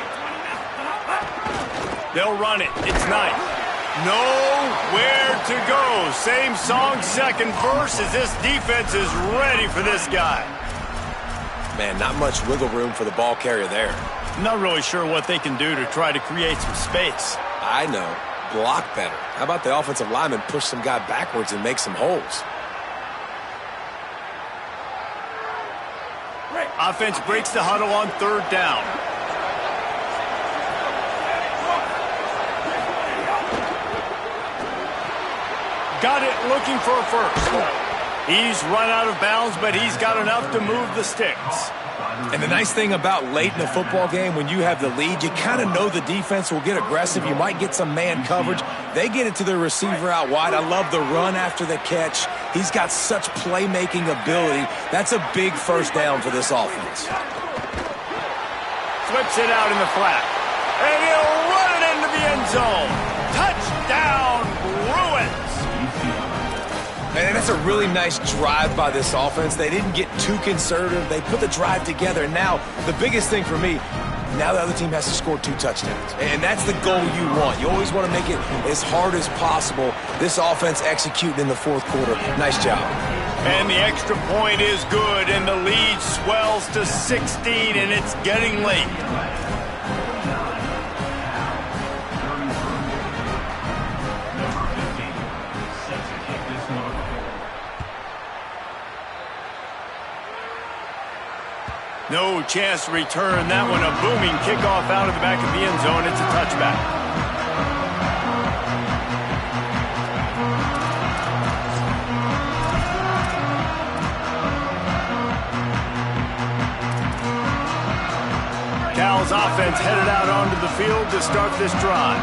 They'll run it. It's nice. Nowhere to go. Same song, second verse, as this defense is ready for this guy. Man, not much wiggle room for the ball carrier there. I'm not really sure what they can do to try to create some space. I know. Block better. How about the offensive lineman push some guy backwards and make some holes? Offense breaks the huddle on third down. Got it, looking for a first. He's run out of bounds, but he's got enough to move the sticks. And the nice thing about late in a football game, when you have the lead, you kind of know the defense will get aggressive. You might get some man coverage. They get it to the receiver out wide. I love the run after the catch. He's got such playmaking ability. That's a big first down for this offense. Flips it out in the flat. And he'll run it into the end zone. Touchdown, Bruins! And that's a really nice drive by this offense. They didn't get too conservative. They put the drive together. And now, the biggest thing for me, now the other team has to score 2 touchdowns. And that's the goal you want. You always want to make it as hard as possible. This offense executing in the fourth quarter. Nice job. And the extra point is good, and the lead swells to 16, and it's getting late. No chance to return that one. A booming kickoff out of the back of the end zone. It's a touchback. Cal's offense headed out onto the field to start this drive.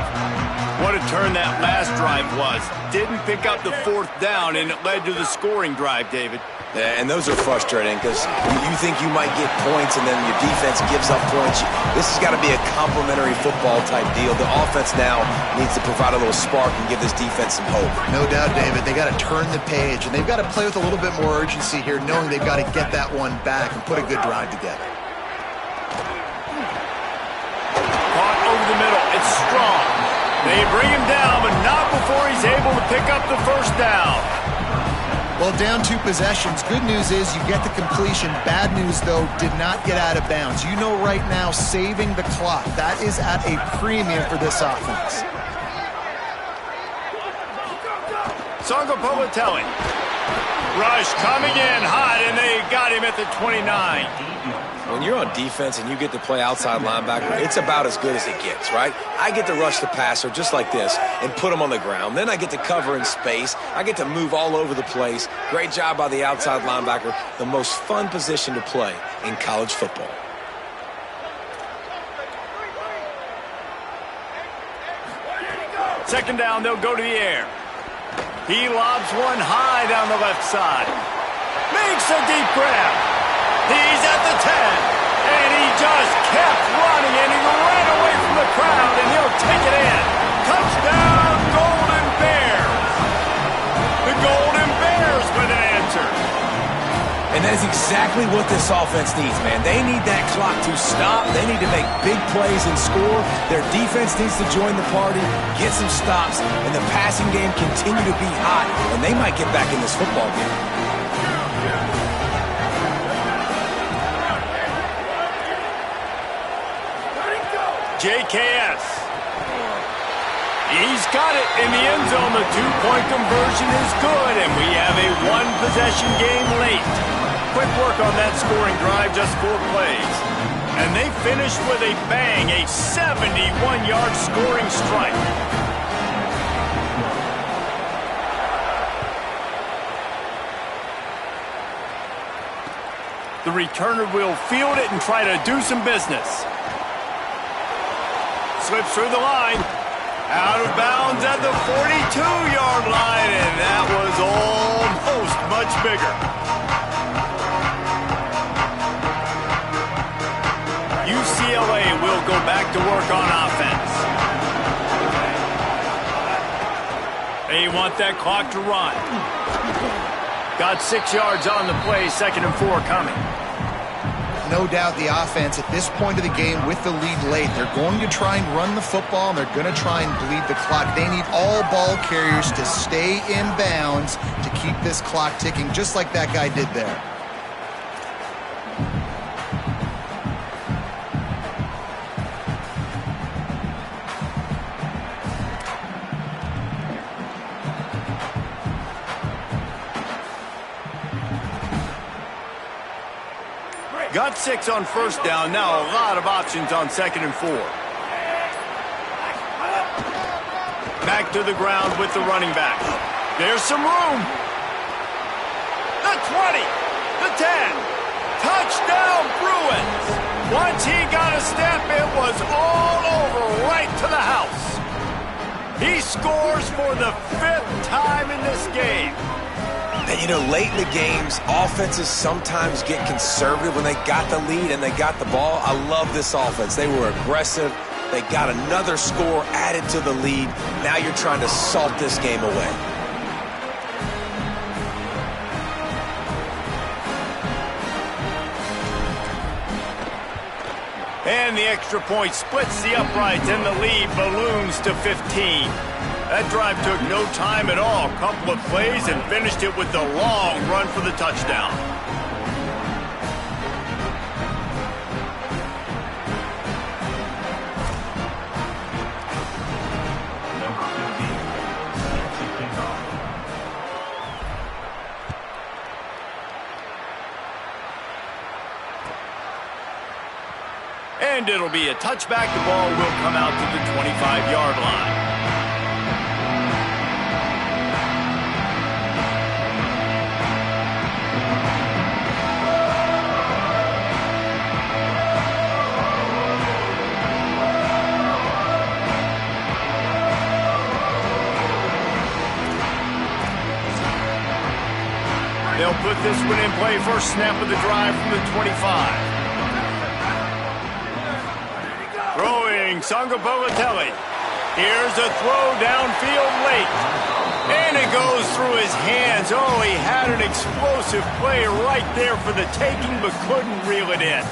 What a turn that last drive was. Didn't pick up the fourth down, and it led to the scoring drive, David. Yeah, and those are frustrating because you think you might get points and then your defense gives up points. This has got to be a complementary football type deal. The offense now needs to provide a little spark and give this defense some hope. No doubt, David. They got to turn the page, and they've got to play with a little bit more urgency here, knowing they've got to get that one back and put a good drive together. Caught over the middle. It's strong. They bring him down, but not before he's able to pick up the first down. Well, down 2 possessions. Good news is you get the completion. Bad news, though, did not get out of bounds. You know right now, saving the clock. That is at a premium for this offense. Songo Politelli. Rush coming in hot, and they got him at the 29. When you're on defense and you get to play outside linebacker, it's about as good as it gets, right? I get to rush the passer just like this and put him on the ground. Then I get to cover in space. I get to move all over the place. Great job by the outside linebacker. The most fun position to play in college football. Second down, they'll go to the air. He lobs one high down the left side. Makes a deep grab. He's at the 10, and he just kept running, and he ran away from the crowd, and he'll take it in. Touchdown, Golden Bears. The Golden Bears with an answer. And that is exactly what this offense needs, man. They need that clock to stop. They need to make big plays and score. Their defense needs to join the party, get some stops, and the passing game continue to be hot, and they might get back in this football game. JKS. He's got it in the end zone. The 2-point conversion is good, and we have a 1-possession game late. Quick work on that scoring drive, just 4 plays. And they finished with a bang, a 71-yard scoring strike. The returner will field it and try to do some business. Slips through the line. Out of bounds at the 42-yard line, and that was almost much bigger. UCLA will go back to work on offense. They want that clock to run. Got 6 yards on the play, 2nd and 4 coming. no doubt the offense at this point of the game with the lead late, they're going to try and run the football, and they're going to try and bleed the clock. They need all ball carriers to stay in bounds to keep this clock ticking, just like that guy did there. Got 6 on first down. Now a lot of options on 2nd and 4. Back to the ground with the running back. There's some room. The 20. The 10. Touchdown, Bruins. Once he got a step, it was all over right to the house. He scores for the 5th time in this game. And, you know, late in the games, offenses sometimes get conservative when they got the lead and they got the ball. I love this offense. They were aggressive. They got another score added to the lead. Now you're trying to salt this game away. And the extra point splits the uprights, and the lead balloons to 15. That drive took no time at all. Couple of plays and finished it with the long run for the touchdown. Number 15, set to kick off. And it'll be a touchback. The ball will come out to the 25-yard line. They'll put this one in play. First snap of the drive from the 25. Throwing, Sangapolatelli. Here's a throw downfield late. And it goes through his hands. Oh, he had an explosive play right there for the taking, but couldn't reel it in.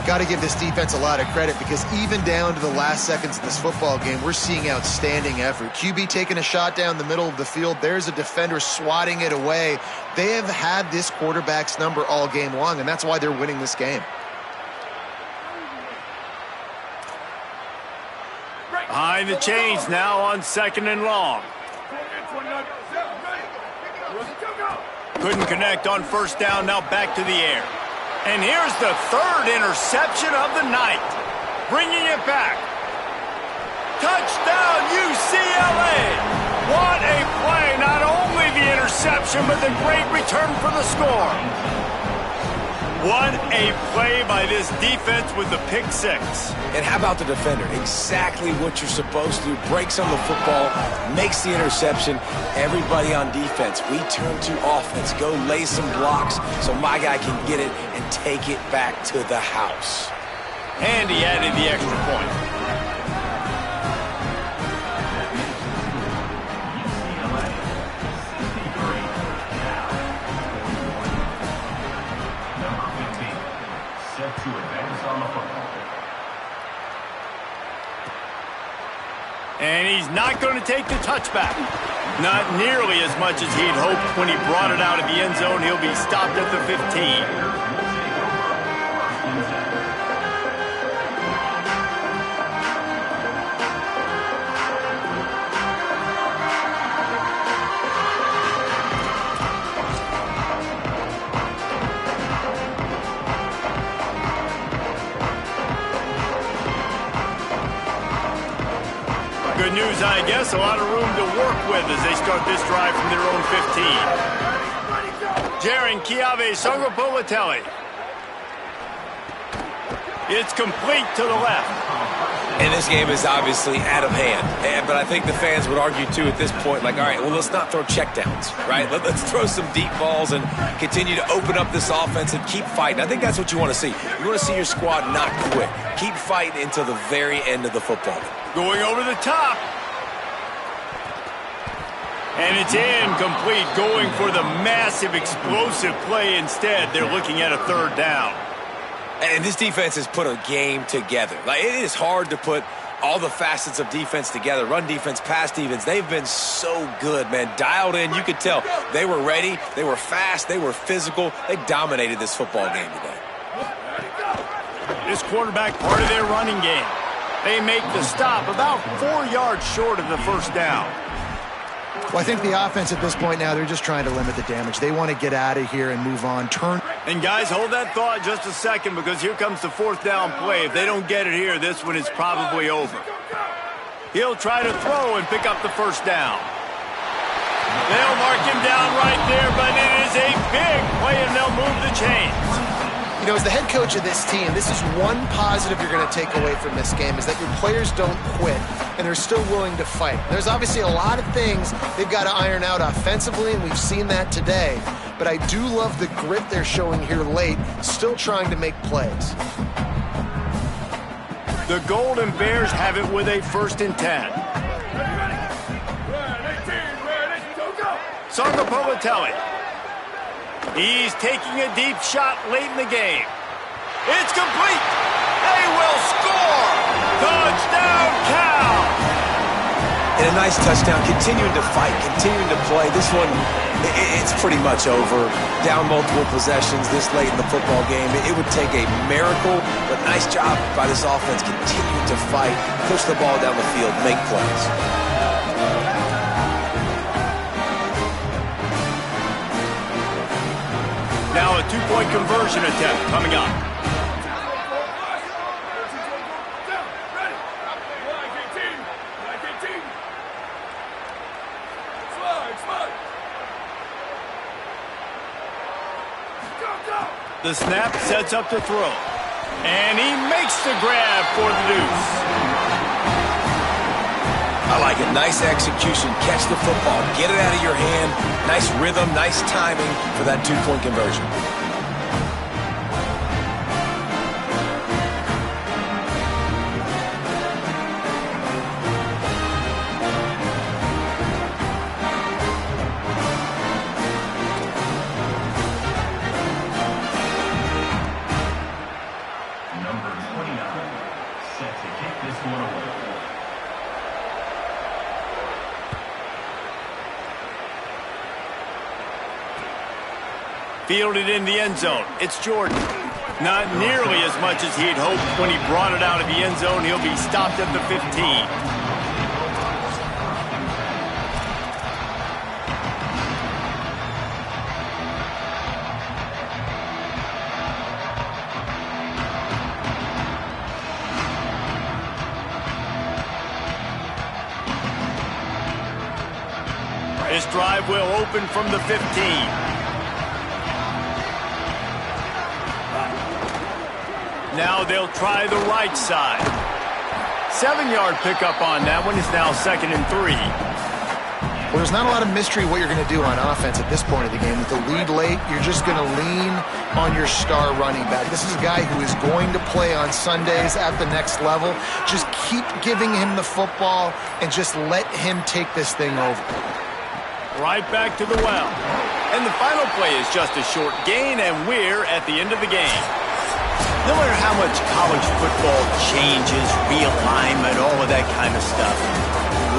Got to give this defense a lot of credit, because even down to the last seconds of this football game, we're seeing outstanding effort. QB taking a shot down the middle of the field. There's a defender swatting it away. They have had this quarterback's number all game long, and that's why they're winning this game. Behind the chains now on 2nd and long. Couldn't connect on first down. Now back to the air. And here's the 3rd interception of the night. Bringing it back. Touchdown, UCLA. What a play. Not only the interception, but the great return for the score. What a play by this defense with the pick 6. And how about the defender? Exactly what you're supposed to do. Breaks on the football, makes the interception. Everybody on defense, we turn to offense. Go lay some blocks so my guy can get it and take it back to the house. And he added the extra point. UCLA, 63 now. Number 15, set to advance on the football. And he's not going to take the touchback. Not nearly as much as he'd hoped when he brought it out of the end zone. He'll be stopped at the 15. Good news, I guess. A lot of room to work with as they start this drive from their own 15. Jaron Chiave Sangapolatelli. It's complete to the left. And this game is obviously out of hand. But I think the fans would argue, too, at this point, like, all right, well, let's not throw checkdowns, right? Let's throw some deep balls and continue to open up this offense and keep fighting. I think that's what you want to see. You want to see your squad not quit. Keep fighting until the very end of the football game. Going over the top. And it's incomplete, going for the massive explosive play instead. They're looking at a 3rd down. And this defense has put a game together. Like, it is hard to put all the facets of defense together. Run defense, pass defense. They've been so good, man. Dialed in. You could tell they were ready. They were fast. They were physical. They dominated this football game today. This quarterback part of their running game. They make the stop about 4 yards short of the first down. Well, I think the offense at this point now, they're just trying to limit the damage. They want to get out of here and move on. And guys, hold that thought just a second, because here comes the fourth down play. If they don't get it here, this one is probably over. He'll try to throw and pick up the first down. They'll mark him down right there, but it is a big play, and they'll move the chains. You know, as the head coach of this team, this is one positive you're going to take away from this game, is that your players don't quit, and they're still willing to fight. There's obviously a lot of things they've got to iron out offensively, and we've seen that today. But I do love the grit they're showing here late, still trying to make plays. The Golden Bears have it with a 1st and 10. Sargapolatelli. He's taking a deep shot late in the game. It's complete. They will score. Touchdown, Cal. And a nice touchdown. Continuing to fight, continuing to play. This one, it's pretty much over. Down multiple possessions this late in the football game. It would take a miracle, but nice job by this offense. Continuing to fight, push the ball down the field, make plays. Now a 2-point conversion attempt coming up. The snap sets up to throw. And he makes the grab for the deuce. I like it. Nice execution. Catch the football. Get it out of your hand. Nice rhythm, nice timing for that 2-point conversion. Number 29, set to kick this one away. Fielded in the end zone. It's Jordan. Not nearly as much as he'd hoped when he brought it out of the end zone. He'll be stopped at the 15. This drive will open from the 15. Now they'll try the right side. 7-yard pickup on that one. Is now 2nd and 3. Well, there's not a lot of mystery what you're going to do on offense at this point of the game. With the lead late, you're just going to lean on your star running back. This is a guy who is going to play on Sundays at the next level. Just keep giving him the football and just let him take this thing over. Right back to the well. And the final play is just a short gain, and we're at the end of the game. No matter how much college football changes, realignment, all of that kind of stuff,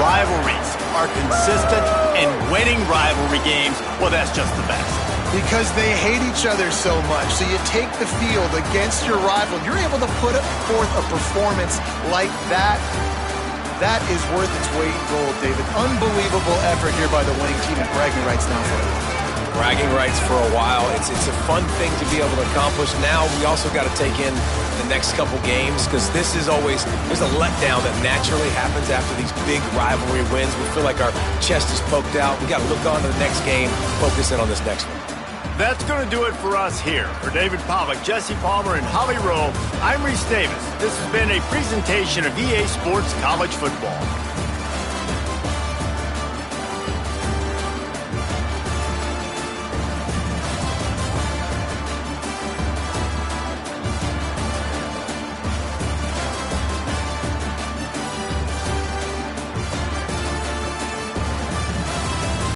rivalries are consistent, and winning rivalry games, well, that's just the best. Because they hate each other so much. So you take the field against your rival. You're able to put forth a performance like that. That is worth its weight in gold, David. Unbelievable effort here by the winning team, and bragging rights now for it. Bragging rights for a while. It's a fun thing to be able to accomplish. Now we also got to take in the next couple games, because this is always, there's a letdown that naturally happens after these big rivalry wins. We feel like our chest is poked out. We got to look on to the next game, focus in on this next one. That's going to do it for us here. For David Pollack, Jesse Palmer, and Holly Rowe, I'm Reese Davis. This has been a presentation of EA Sports College Football.